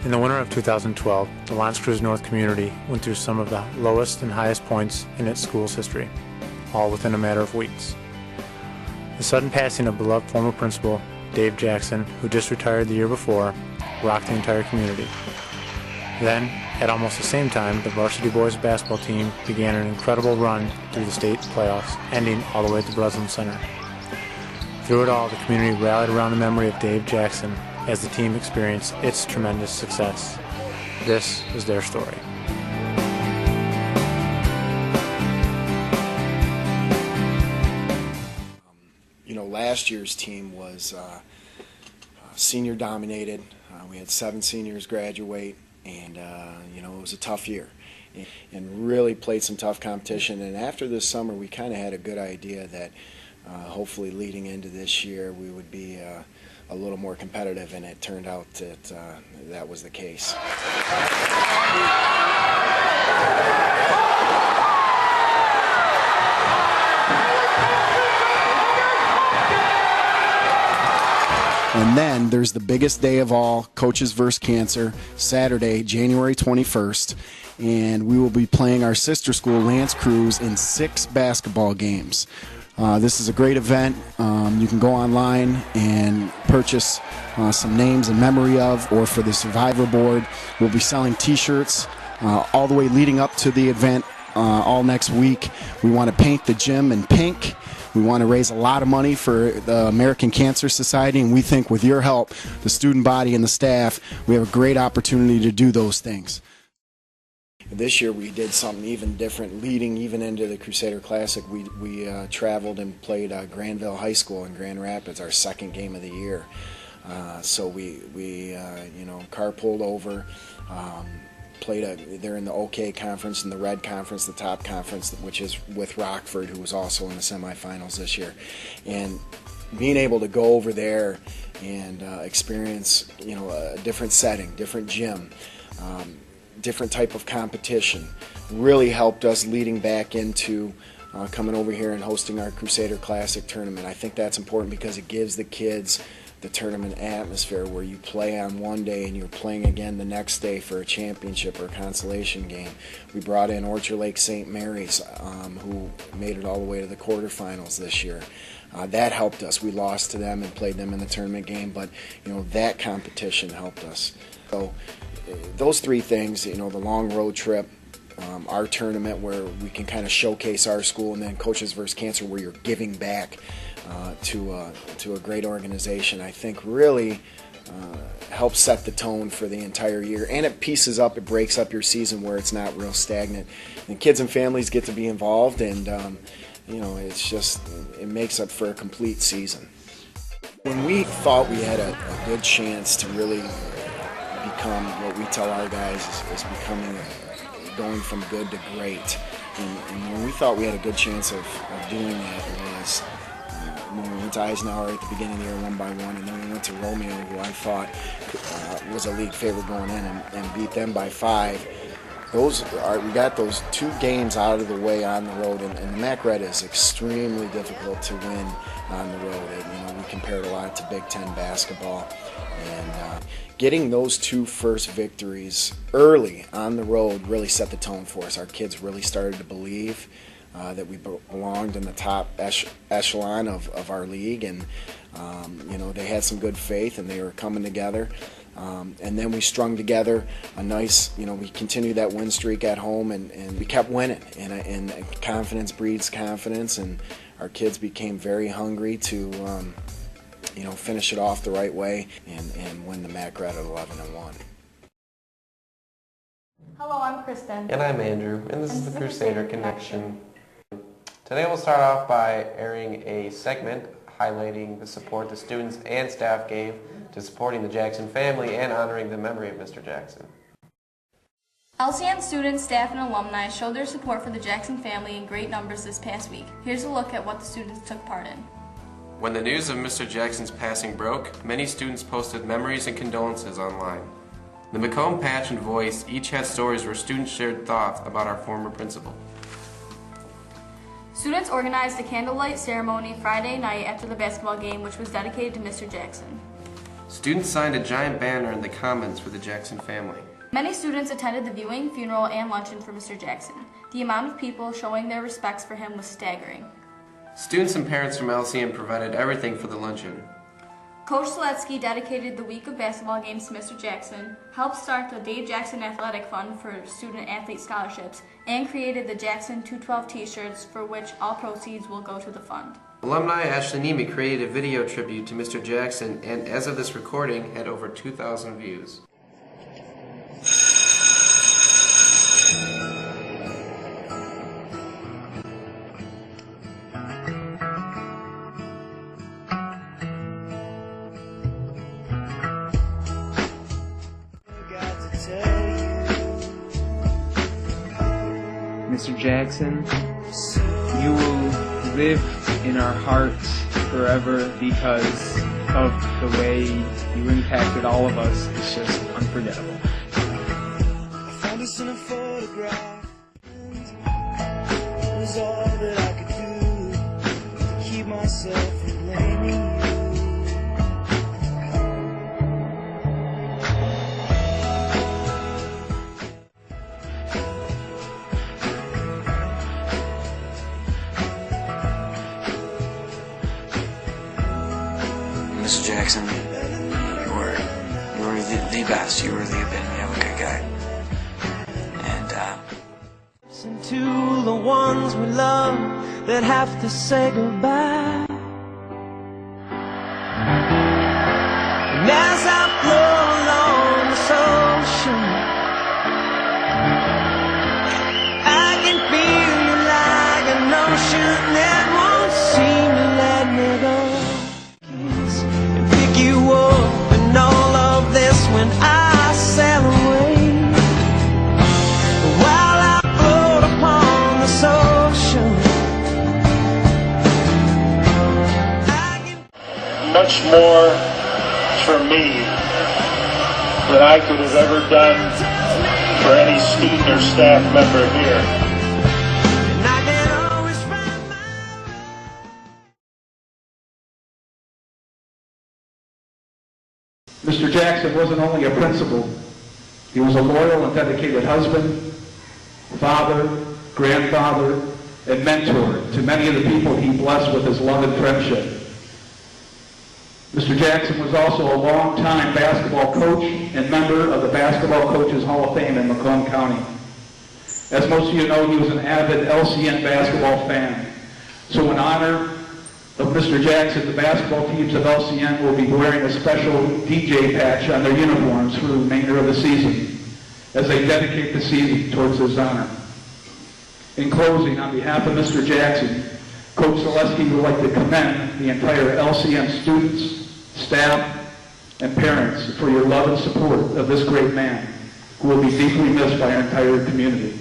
In the winter of 2012, the Creuse North community went through some of the lowest and highest points in its school's history, all within a matter of weeks. The sudden passing of beloved former principal Dave Jackson, who just retired the year before, rocked the entire community. Then, at almost the same time, the varsity boys basketball team began an incredible run through the state playoffs, ending all the way at the Breslin Center. Through it all, the community rallied around the memory of Dave Jackson as the team experienced its tremendous success. This is their story. Last year's team was senior dominated. We had 7 seniors graduate, and it was a tough year, and really played some tough competition. And after this summer, we kind of had a good idea that hopefully leading into this year we would be a little more competitive, and it turned out that that was the case. And then there's the biggest day of all, Coaches vs. Cancer, Saturday, January 21st. And we will be playing our sister school, Creuse, in 6 basketball games. This is a great event. You can go online and purchase some names in memory of, or for the Survivor Board. We'll be selling T-shirts all the way leading up to the event all next week. We want to paint the gym in pink. We want to raise a lot of money for the American Cancer Society, and we think with your help, the student body and the staff, we have a great opportunity to do those things. This year we did something even different, leading even into the Crusader Classic. We traveled and played Granville High School in Grand Rapids, our 2nd game of the year. So we carpooled over. They're in the OK Conference and the Red Conference, the top conference, which is with Rockford, who was also in the semifinals this year. And being able to go over there and experience, a different setting, different gym, different type of competition, really helped us leading back into coming over here and hosting our Crusader Classic tournament. I think that's important because it gives the kids the tournament atmosphere where you play on one day and you're playing again the next day for a championship or a consolation game. We brought in Orchard Lake St. Mary's, who made it all the way to the quarterfinals this year. That helped us. We lost to them and played them in the tournament game, but that competition helped us. So those 3 things, the long road trip, our tournament where we can kind of showcase our school, and then Coaches vs. Cancer where you're giving back to a great organization, I think really helps set the tone for the entire year. And it breaks up your season where it's not real stagnant. And kids and families get to be involved, and it makes up for a complete season. When we thought we had a good chance to really become what we tell our guys is going from good to great. And when we thought we had a good chance of doing that was when we went to Eisenhower at the beginning of the year 1 by 1, and then we went to Romeo, who I thought was a league favorite going in, and beat them by 5. We got those 2 games out of the way on the road, and the MAC Red is extremely difficult to win on the road. We compared a lot to Big Ten basketball, and getting those 2 first victories early on the road really set the tone for us. Our kids really started to believe that we belonged in the top echelon of our league, and they had some good faith and they were coming together. And then we strung together a nice, we continued that win streak at home, and we kept winning. And confidence breeds confidence, and our kids became very hungry to, finish it off the right way and win the MAC Red at 11-1. Hello, I'm Kristen. And I'm Andrew, and this is the Crusader Connection. Today we'll start off by airing a segment highlighting the support the students and staff gave to supporting the Jackson family and honoring the memory of Mr. Jackson. LCN students, staff, and alumni showed their support for the Jackson family in great numbers this past week. Here's a look at what the students took part in. When the news of Mr. Jackson's passing broke, many students posted memories and condolences online. The Macomb Patch and Voice each had stories where students shared thoughts about our former principal. Students organized a candlelight ceremony Friday night after the basketball game, which was dedicated to Mr. Jackson. Students signed a giant banner in the Commons for the Jackson family. Many students attended the viewing, funeral, and luncheon for Mr. Jackson. The amount of people showing their respects for him was staggering. Students and parents from LCN provided everything for the luncheon. Coach Seletsky dedicated the week of basketball games to Mr. Jackson, helped start the Dave Jackson Athletic Fund for student-athlete scholarships, and created the Jackson 212 t-shirts, for which all proceeds will go to the fund. Alumni Ashley Nemi created a video tribute to Mr. Jackson and, as of this recording, had over 2,000 views. Mr. Jackson, you will live in our hearts forever because of the way you impacted all of us. It's just unforgettable. I found this in a photograph. It was all that I could do to keep myself from blaming you. Mr. Jackson, you were the best. You were the epitome of a good guy. And Listen to the ones we love that have to say goodbye. And as I flow along this ocean, I can feel you like an ocean that won't seem to let me go. You up and all of this when I sail away, while I float upon this ocean. Much more for me than I could have ever done for any student or staff member here. Mr. Jackson wasn't only a principal, he was a loyal and dedicated husband, father, grandfather, and mentor to many of the people he blessed with his love and friendship. Mr. Jackson was also a long-time basketball coach and member of the Basketball Coaches Hall of Fame in Macomb County. As most of you know, he was an avid LCN basketball fan. So in honor of Mr. Jackson, the basketball teams of LCN will be wearing a special DJ patch on their uniforms for the remainder of the season as they dedicate the season towards his honor. In closing, on behalf of Mr. Jackson, Coach Seletsky would like to commend the entire LCN students, staff, and parents for your love and support of this great man who will be deeply missed by our entire community.